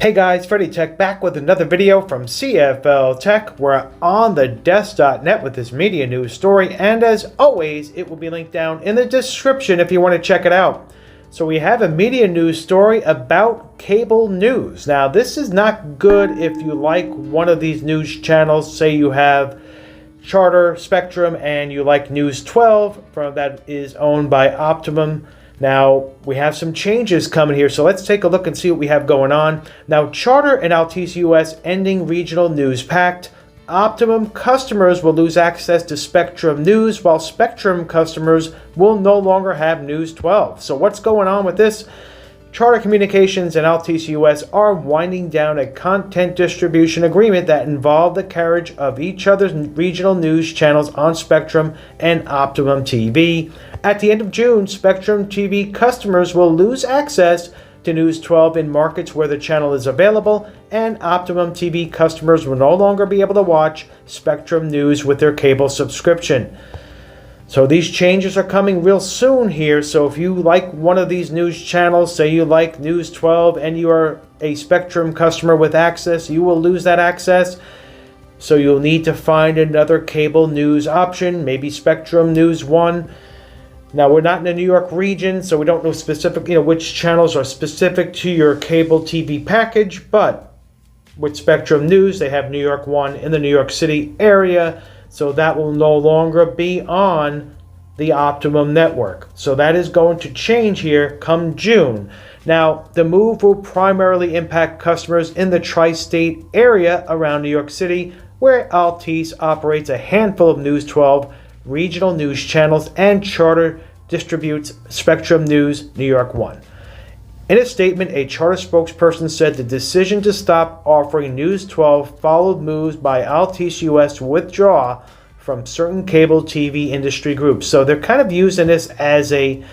Hey guys, CFL-TECH back with another video from CFL-TECH. We're on the desk.net with this media news story, and as always, it will be linked down in the description if you want to check it out. So we have a media news story about cable news. Now, this is not good if you like one of these news channels. Say you have Charter, Spectrum, and you like News 12 that is owned by Optimum. Now, we have some changes coming here, so let's take a look and see what we have going on. Now, Charter and Altice US ending regional news pact. Optimum customers will lose access to Spectrum News, while Spectrum customers will no longer have News 12. So what's going on with this? Charter Communications and Altice US are winding down a content distribution agreement that involved the carriage of each other's regional news channels on Spectrum and Optimum TV. At the end of June, Spectrum TV customers will lose access to News 12 in markets where the channel is available, and Optimum TV customers will no longer be able to watch Spectrum News with their cable subscription. So these changes are coming real soon here. So if you like one of these news channels, say you like News 12 and you are a Spectrum customer with access, you will lose that access. So you'll need to find another cable news option, maybe Spectrum News 1. Now, we're not in the New York region, so we don't know which channels are specific to your cable TV package, but with Spectrum News, they have New York 1 in the New York City area. So that will no longer be on the Optimum network. So that is going to change here come June. Now, the move will primarily impact customers in the tri-state area around New York City, where Altice operates a handful of News 12 regional news channels and Charter distributes Spectrum News New York 1. In a statement, a Charter spokesperson said the decision to stop offering News 12 followed moves by Altice US to withdraw from certain cable TV industry groups. So they're kind of using this as a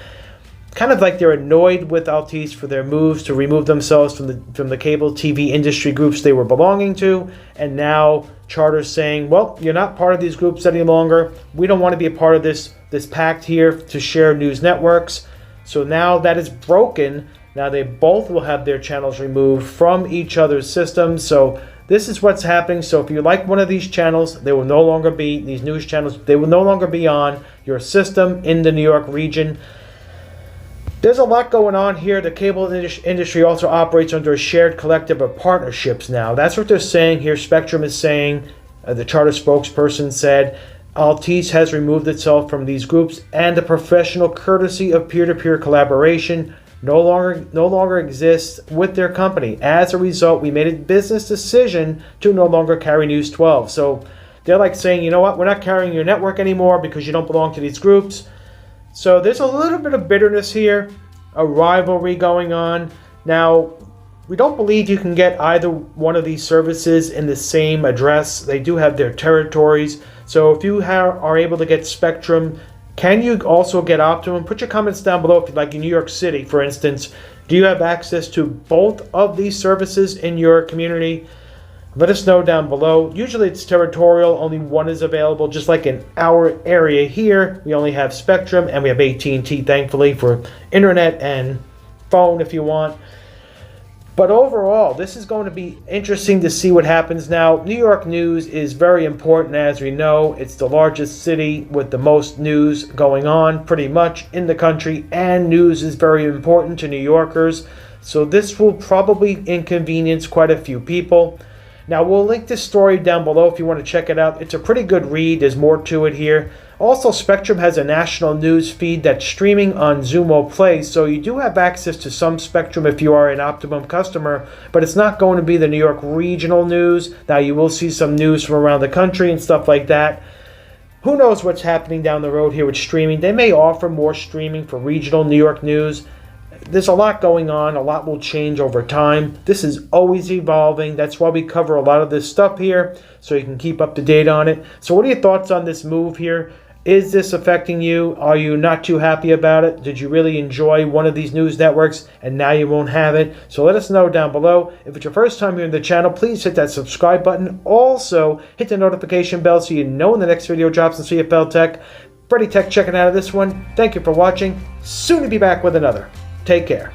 kind of like they're annoyed with Altice for their moves to remove themselves from the cable TV industry groups they were belonging to, and now Charter's saying, well, you're not part of these groups any longer. We don't want to be a part of this pact here to share news networks. So now that is broken. Now they both will have their channels removed from each other's systems. So this is what's happening. So if you like one of these channels, they will no longer be, these news channels, they will no longer be on your system in the New York region. There's a lot going on here. The cable industry also operates under a shared collective of partnerships now. That's what they're saying here. Spectrum is saying, the Charter spokesperson said, Altice has removed itself from these groups, and the professional courtesy of peer-to-peer collaboration no longer exists with their company. As a result, we made a business decision to no longer carry News 12. So they're like saying, you know what, we're not carrying your network anymore because you don't belong to these groups. So there's a little bit of bitterness here, a rivalry going on. Now, we don't believe you can get either one of these services in the same address. They do have their territories. So if you are able to get Spectrum, can you also get Optimum? Put your comments down below if you'd like in New York City, for instance. Do you have access to both of these services in your community? Let us know down below. Usually it's territorial, only one is available. Just like in our area here, we only have Spectrum and we have AT&T, thankfully, for internet and phone if you want. But overall, this is going to be interesting to see what happens now. New York news is very important, as we know. It's the largest city with the most news going on pretty much in the country, and news is very important to New Yorkers. So this will probably inconvenience quite a few people. Now, we'll link this story down below if you want to check it out. It's a pretty good read. There's more to it here. Also, Spectrum has a national news feed that's streaming on Xumo Play, so you do have access to some Spectrum if you are an Optimum customer, but it's not going to be the New York regional news. Now, you will see some news from around the country and stuff like that. Who knows what's happening down the road here with streaming. They may offer more streaming for regional New York news. There's a lot going on. A lot will change over time. This is always evolving. That's why we cover a lot of this stuff here, so you can keep up to date on it. So what are your thoughts on this move here? Is this affecting you? Are you not too happy about it? Did you really enjoy one of these news networks and now you won't have it? So let us know down below. If it's your first time here in the channel, please hit that subscribe button. Also, hit the notification bell so you know when the next video drops on CFL-TECH. CFL-TECH checking out of this one. Thank you for watching. Soon to be back with another. Take care.